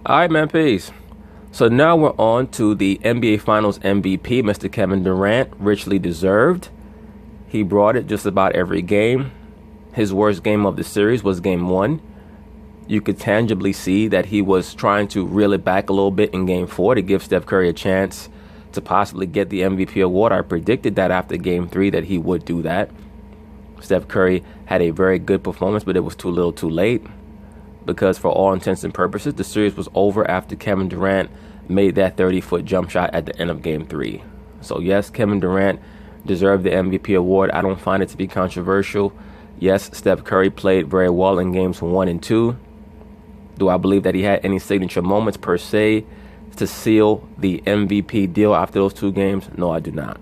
All right, man, peace. So now we're on to the NBA Finals MVP, Mr. Kevin Durant, richly deserved. He brought it just about every game. His worst game of the series was game 1. You could tangibly see that he was trying to reel it back a little bit in game 4 to give Steph Curry a chance to possibly get the MVP award. I predicted that after game 3 that he would do that. Steph Curry had a very good performance, but it was too little too late, because for all intents and purposes, the series was over after Kevin Durant made that 30-foot jump shot at the end of game 3. So yes, Kevin Durant deserved the MVP award. I don't find it to be controversial. Yes, Steph Curry played very well in games 1 and 2. Do I believe that he had any signature moments per se to seal the MVP deal after those 2 games? No, I do not.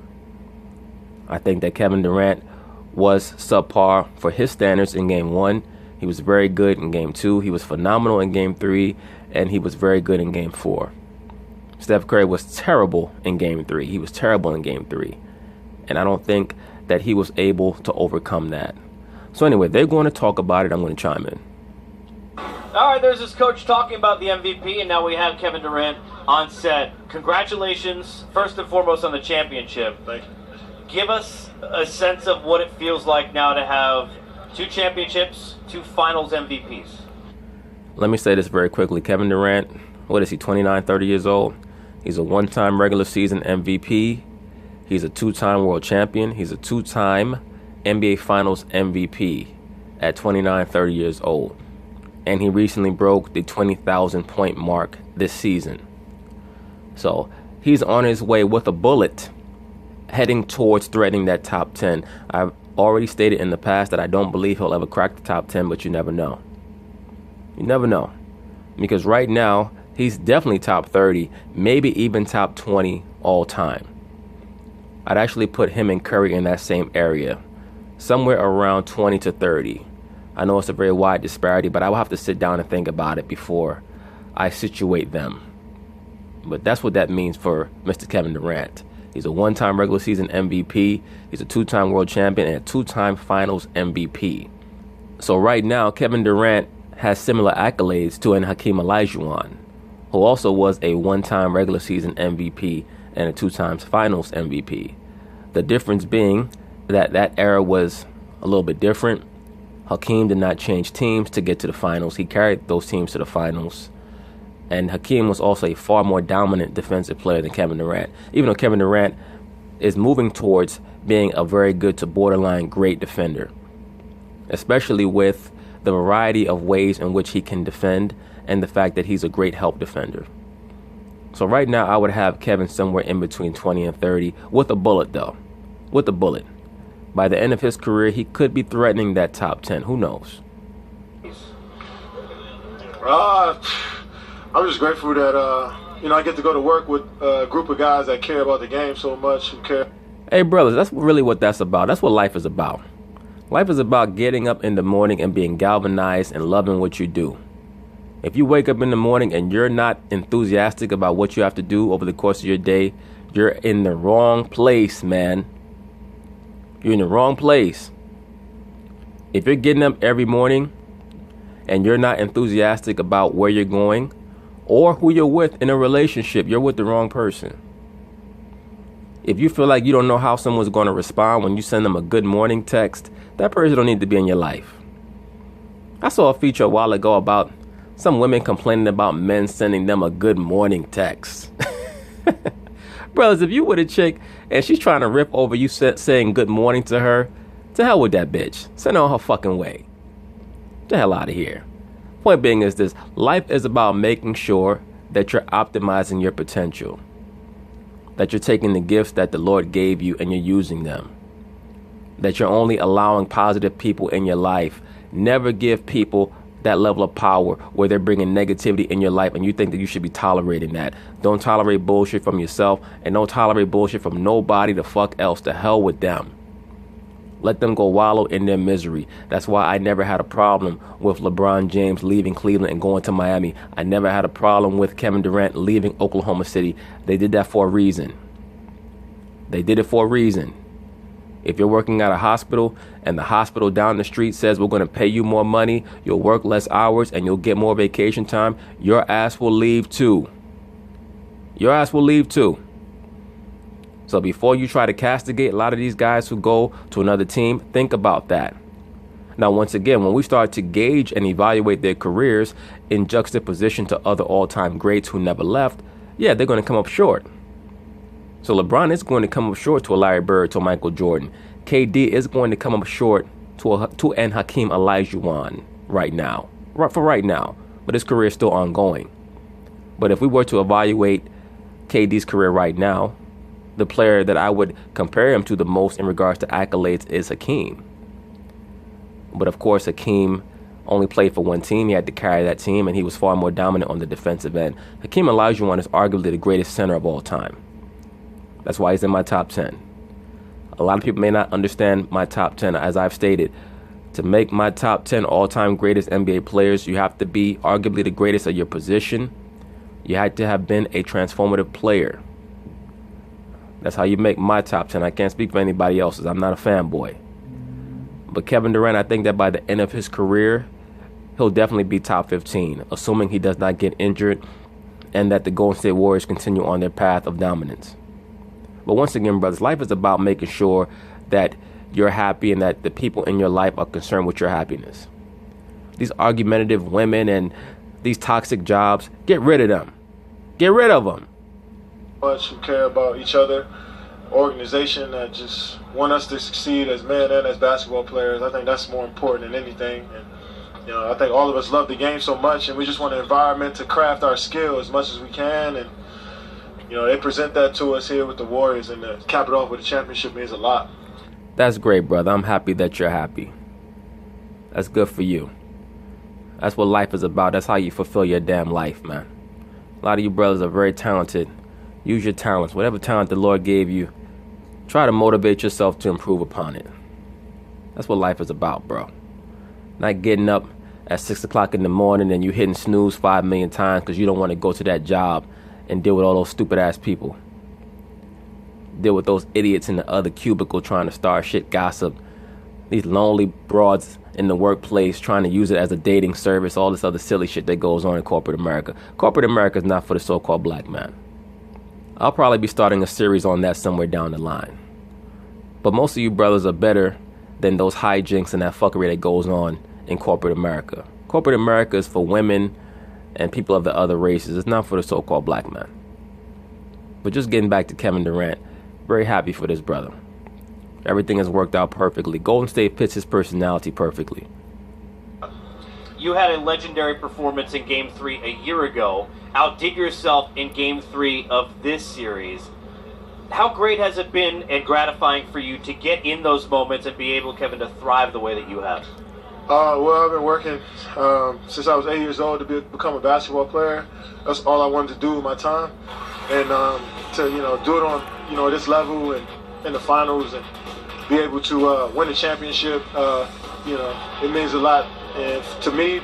I think that Kevin Durant was subpar for his standards in game 1. He was very good in game 2. He was phenomenal in game 3. And he was very good in game 4. Steph Curry was terrible in game 3. He was terrible in game 3. And I don't think that he was able to overcome that. So anyway, they're going to talk about it. I'm going to chime in. All right, there's this coach talking about the MVP, and now we have Kevin Durant on set. Congratulations, first and foremost, on the championship. Thank you. Give us a sense of what it feels like now to have 2 championships, 2 finals MVPs. Let me say this very quickly. Kevin Durant, what is he, 29, 30 years old? He's a 1-time regular season MVP. He's a 2-time world champion. He's a 2-time NBA Finals MVP at 29, 30 years old. And he recently broke the 20,000 point mark this season. So he's on his way with a bullet heading towards threatening that top 10. I've already stated in the past that I don't believe he'll ever crack the top 10, but you never know. You never know. Because right now, he's definitely top 30, maybe even top 20 all time. I'd actually put him and Curry in that same area, somewhere around 20 to 30. I know it's a very wide disparity, but I will have to sit down and think about it before I situate them. But that's what that means for Mr. Kevin Durant. He's a 1-time regular season MVP. He's a 2-time world champion and a 2-time finals MVP. So right now, Kevin Durant has similar accolades to an Hakeem Olajuwon, who also was a 1-time regular season MVP and a 2 times finals MVP. The difference being that that era was a little bit different. Hakeem did not change teams to get to the finals. He carried those teams to the finals. And Hakeem was also a far more dominant defensive player than Kevin Durant, even though Kevin Durant is moving towards being a very good to borderline great defender, especially with the variety of ways in which he can defend and the fact that he's a great help defender. So right now, I would have Kevin somewhere in between 20 and 30 with a bullet, though. With a bullet. By the end of his career, he could be threatening that top 10. Who knows? I'm just grateful that, I get to go to work with a group of guys that care about the game so much. Who care. Hey, brothers, that's really what that's about. That's what life is about. Life is about getting up in the morning and being galvanized and loving what you do. If you wake up in the morning and you're not enthusiastic about what you have to do over the course of your day, you're in the wrong place, man. You're in the wrong place. If you're getting up every morning and you're not enthusiastic about where you're going or who you're with in a relationship, you're with the wrong person. If you feel like you don't know how someone's going to respond when you send them a good morning text, that person don't need to be in your life. I saw a feature a while ago about some women complaining about men sending them a good morning text. Brothers, if you with a chick and she's trying to rip over you saying good morning to her, to hell with that bitch. Send her on her fucking way. Get the hell out of here. Point being is this: life is about making sure that you're optimizing your potential, that you're taking the gifts that the Lord gave you and you're using them, that you're only allowing positive people in your life. Never give people that level of power where they're bringing negativity in your life and you think that you should be tolerating that. Don't tolerate bullshit from yourself, and don't tolerate bullshit from nobody the fuck else. To hell with them. Let them go wallow in their misery. That's why I never had a problem with LeBron James leaving Cleveland and going to Miami. I never had a problem with Kevin Durant leaving Oklahoma City. They did that for a reason. They did it for a reason. If you're working at a hospital and the hospital down the street says we're going to pay you more money, you'll work less hours, and you'll get more vacation time, your ass will leave too. Your ass will leave too. So before you try to castigate a lot of these guys who go to another team, think about that. Now, once again, when we start to gauge and evaluate their careers in juxtaposition to other all-time greats who never left, yeah, they're going to come up short. So LeBron is going to come up short to a Larry Bird, to a Michael Jordan. KD is going to come up short to an Hakeem Olajuwon right now. For right now. But his career is still ongoing. But if we were to evaluate KD's career right now, the player that I would compare him to the most in regards to accolades is Hakeem. But of course, Hakeem only played for one team. He had to carry that team, and he was far more dominant on the defensive end. Hakeem Olajuwon is arguably the greatest center of all time. That's why he's in my top 10. A lot of people may not understand my top 10. As I've stated, to make my top 10 all-time greatest NBA players, you have to be arguably the greatest of your position. You had to have been a transformative player. That's how you make my top 10. I can't speak for anybody else's. I'm not a fanboy. But Kevin Durant, I think that by the end of his career, he'll definitely be top 15, assuming he does not get injured and that the Golden State Warriors continue on their path of dominance. But once again, brothers, life is about making sure that you're happy and that the people in your life are concerned with your happiness. These argumentative women and these toxic jobs, get rid of them. Get rid of them. Much who care about each other, organization that just want us to succeed as men and as basketball players. I think that's more important than anything. And I think all of us love the game so much, and we just want an environment to craft our skill as much as we can. And they present that to us here with the Warriors, and to cap it off with a championship means a lot. That's great, brother. I'm happy that you're happy. That's good for you. That's what life is about. That's how you fulfill your damn life, man. A lot of you brothers are very talented. Use your talents. Whatever talent the Lord gave you, try to motivate yourself to improve upon it. That's what life is about, bro. Not getting up at 6 o'clock in the morning and you hitting snooze 5 million times because you don't want to go to that job and deal with all those stupid-ass people. Deal with those idiots in the other cubicle trying to start shit gossip. These lonely broads in the workplace trying to use it as a dating service. All this other silly shit that goes on in corporate America. Corporate America is not for the so-called black man. I'll probably be starting a series on that somewhere down the line. But most of you brothers are better than those hijinks and that fuckery that goes on in corporate America. Corporate America is for women and people of the other races. It's not for the so-called black man. But just getting back to Kevin Durant, very happy for this brother. Everything has worked out perfectly. Golden State fits his personality perfectly. You had a legendary performance in Game 3 a year ago. Outdid yourself in Game 3 of this series. How great has it been and gratifying for you to get in those moments and be able, Kevin, to thrive the way that you have? Well, I've been working since I was 8 years old to become a basketball player. That's all I wanted to do with my time, and to do it on this level and in the finals and be able to win a championship. It means a lot, and to me.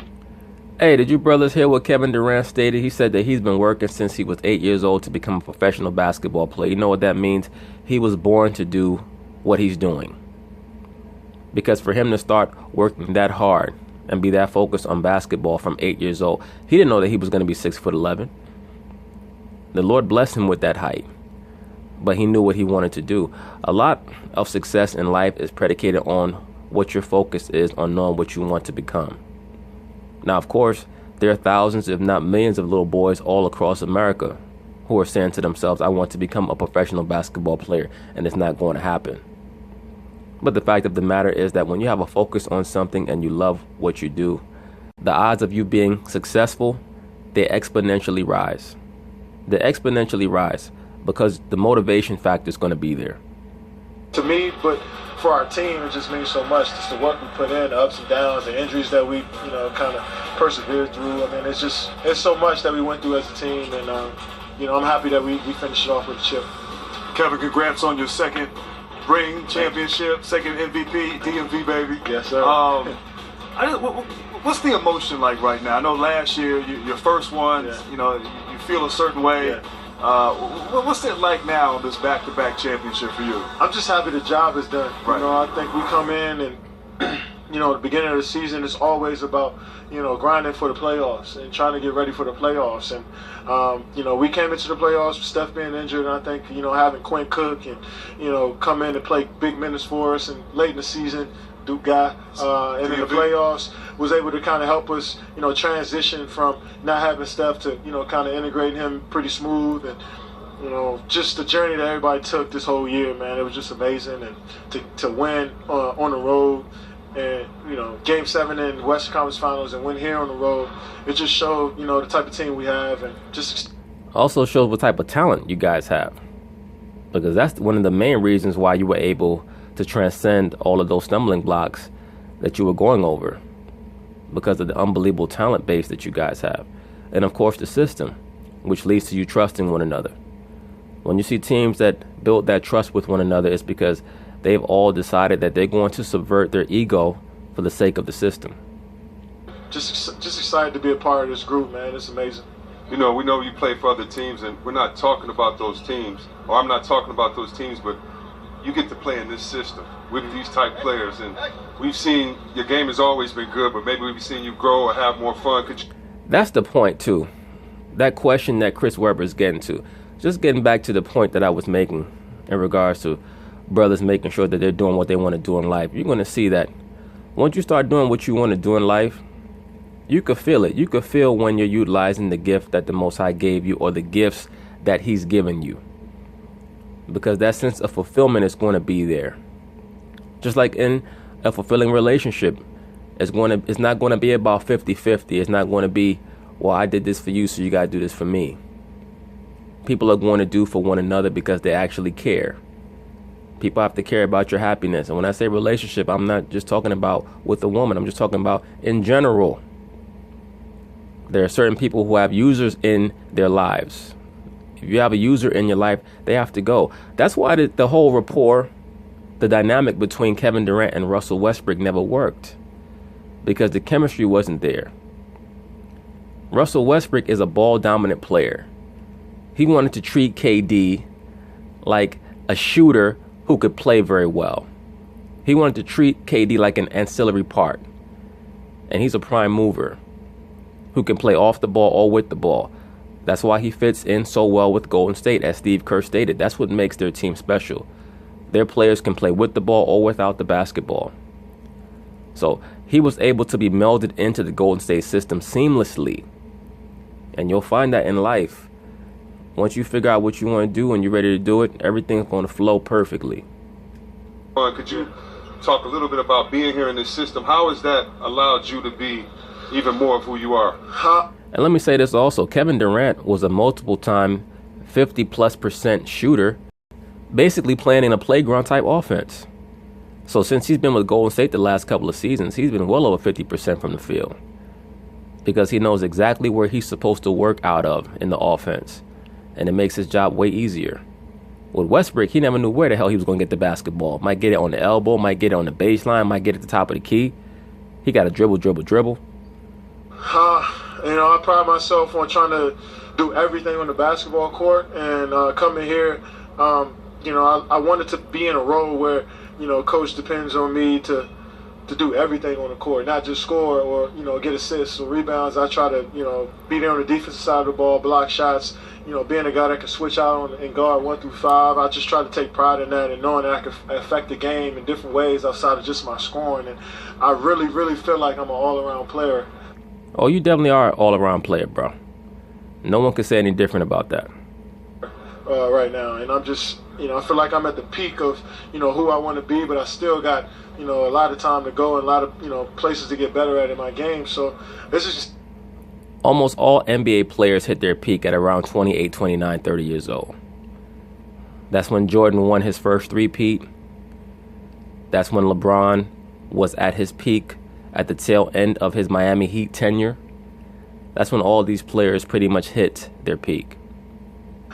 Hey, did you brothers hear what Kevin Durant stated? He said that he's been working since he was 8 years old to become a professional basketball player. You know what that means? He was born to do what he's doing. Because for him to start working that hard and be that focused on basketball from 8 years old, he didn't know that he was going to be 6'11". The Lord blessed him with that height, but he knew what he wanted to do. A lot of success in life is predicated on what your focus is on knowing what you want to become. Now, of course, there are thousands, if not millions, of little boys all across America who are saying to themselves, I want to become a professional basketball player, and it's not going to happen. But the fact of the matter is that when you have a focus on something and you love what you do, the odds of you being successful, they exponentially rise. They exponentially rise because the motivation factor is going to be there. To me, but for our team, it just means so much. Just the work we put in, the ups and downs, the injuries that we, kind of persevered through. I mean, it's so much that we went through as a team, and I'm happy that we finished it off with a chip. Kevin, congrats on your second ring championship, second MVP, DMV baby. Yes, sir. What's the emotion like right now? I know last year, your first one, yeah. You feel a certain way. Yeah. What's it like now on this back-to-back championship for you? I'm just happy the job is done. Right. You know, I think we come in and, you know, the beginning of the season is always about, you know, grinding for the playoffs and trying to get ready for the playoffs. And, you know, we came into the playoffs with Steph being injured, and I think, you know, having Quinn Cook and, you know, come in and play big minutes for us, and late in the season, Duke guy, and in the playoffs was able to kind of help us, you know, transition from not having Steph to, you know, kind of integrating him pretty smooth. And, you know, just the journey that everybody took this whole year, man, it was just amazing. And to win on the road, and, you know, Game 7 in Western Conference Finals and win here on the road, it just showed, you know, the type of team we have, and just Also shows what type of talent you guys have, because that's one of the main reasons why you were able to transcend all of those stumbling blocks that you were going over, because of the unbelievable talent base that you guys have. And of course the system, which leads to you trusting one another. When you see teams that build that trust with one another, it's because they've all decided that they're going to subvert their ego for the sake of the system. just excited to be a part of this group, man. It's amazing. You know, we know you play for other teams, and we're not talking about those teams, or I'm not talking about those teams, but you get to play in this system with these type players. And we've seen your game has always been good, but maybe we've seen you grow or have more fun. That's the point too. That question that Chris Webber is getting to. Just getting back to the point that I was making in regards to brothers making sure that they're doing what they want to do in life. You're going to see that once you start doing what you want to do in life, you could feel it. You could feel when you're utilizing the gift that the Most High gave you, or the gifts that He's given you. Because that sense of fulfillment is going to be there. Just like in a fulfilling relationship, it's not going to be about 50-50. It's not going to be, well, I did this for you, so you got to do this for me. People are going to do for one another because they actually care. People have to care about your happiness. And when I say relationship, I'm not just talking about with a woman. I'm just talking about in general. There are certain people who have users in their lives. If you have a user in your life, they have to go. That's why the whole rapport, the dynamic between Kevin Durant and Russell Westbrook never worked, because the chemistry wasn't there. Russell Westbrook is a ball-dominant player. He wanted to treat KD like a shooter who could play very well. He wanted to treat KD like an ancillary part. And he's a prime mover who can play off the ball or with the ball. That's why he fits in so well with Golden State, as Steve Kerr stated. That's what makes their team special. Their players can play with the ball or without the basketball. So he was able to be melded into the Golden State system seamlessly. And you'll find that in life. Once you figure out what you want to do and you're ready to do it, everything's going to flow perfectly. Could you talk a little bit about being here in this system? How has that allowed you to be even more of who you are? And let me say this also. Kevin Durant was a multiple-time 50+% shooter, basically playing in a playground type offense. So since he's been with Golden State the last couple of seasons, he's been well over 50% from the field, because he knows exactly where he's supposed to work out of in the offense. And it makes his job way easier. With Westbrook, he never knew where the hell he was going to get the basketball. Might get it on the elbow, might get it on the baseline, might get it at the top of the key. He got to dribble. You know, I pride myself on trying to do everything on the basketball court, and coming here, you know, I wanted to be in a role where, you know, coach depends on me to do everything on the court, not just score or, you know, get assists or rebounds. I try to, you know, be there on the defensive side of the ball, block shots, you know, being a guy that can switch out and guard 1 through 5. I just try to take pride in that, and knowing that I can affect the game in different ways outside of just my scoring. And I really, really feel like I'm an all-around player. Oh, you definitely are an all-around player, bro. No one can say any different about that. Right now, and I'm just, you know, I feel like I'm at the peak of, you know, who I want to be, but I still got, you know, a lot of time to go and a lot of, you know, places to get better at in my game. So this is just... Almost all NBA players hit their peak at around 28, 29, 30 years old. That's when Jordan won his first three-peat. That's when LeBron was at his peak at the tail end of his Miami Heat tenure. That's when all these players pretty much hit their peak.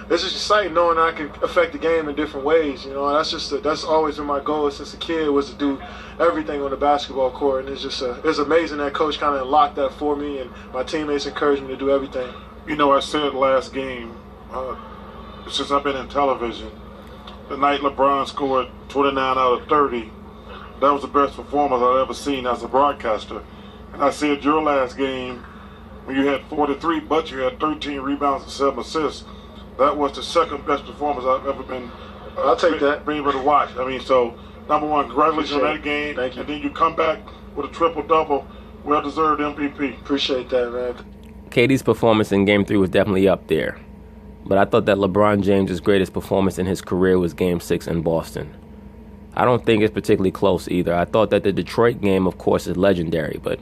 It's just exciting knowing I can affect the game in different ways. You know, that's always been my goal since a kid, was to do everything on the basketball court. And it's amazing that coach kind of unlocked that for me, and my teammates encouraged me to do everything. You know, I said last game, since I've been in television. The night LeBron scored 29 out of 30, that was the best performance I've ever seen as a broadcaster. And I said your last game, when you had 43, but you had 13 rebounds and 7 assists, that was the second best performance I've ever been. I'll take that. Being able to watch. I mean, so number one, congratulations on that game. Thank you. And then you come back with a triple-double, well-deserved MVP. Appreciate that, man. KD's performance in Game 3 was definitely up there. But I thought that LeBron James' greatest performance in his career was Game 6 in Boston. I don't think it's particularly close either. I thought that the Detroit game, of course, is legendary, but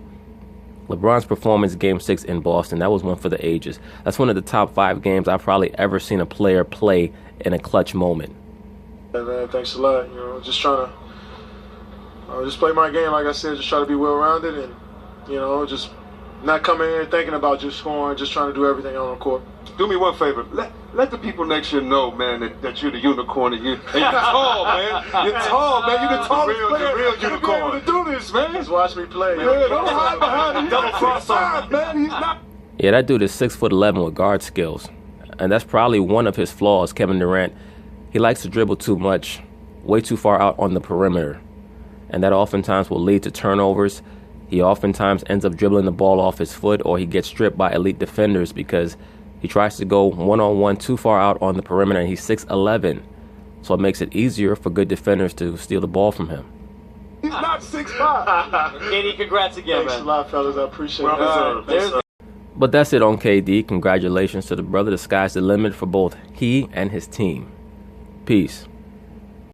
LeBron's performance Game 6 in Boston, that was one for the ages. That's one of the top 5 games I've probably ever seen a player play in a clutch moment. Yeah, man, thanks a lot. You know, just trying to just play my game, like I said, just try to be well-rounded and, you know, just not coming in thinking about just scoring, just trying to do everything on the court. Do me one favor. Let the people next year know, man, that you're the unicorn and you're tall, man. You're tall, man. You're the tallest player. The real You're unicorn. able to do this, man. Just watch me play. Yeah, don't hide behind him. Double cross on him. Man. He's not. Yeah, that dude is 6'11" with guard skills. And that's probably one of his flaws, Kevin Durant. He likes to dribble too much, way too far out on the perimeter. And that oftentimes will lead to turnovers. He oftentimes ends up dribbling the ball off his foot, or he gets stripped by elite defenders because he tries to go one-on-one too far out on the perimeter, and he's 6'11". So it makes it easier for good defenders to steal the ball from him. He's not 6'5". KD, congrats again, Thanks a man. lot, fellas. I appreciate Well that. deserved. There's But that's it on KD. Congratulations to the brother. The sky's the limit for both he and his team. Peace.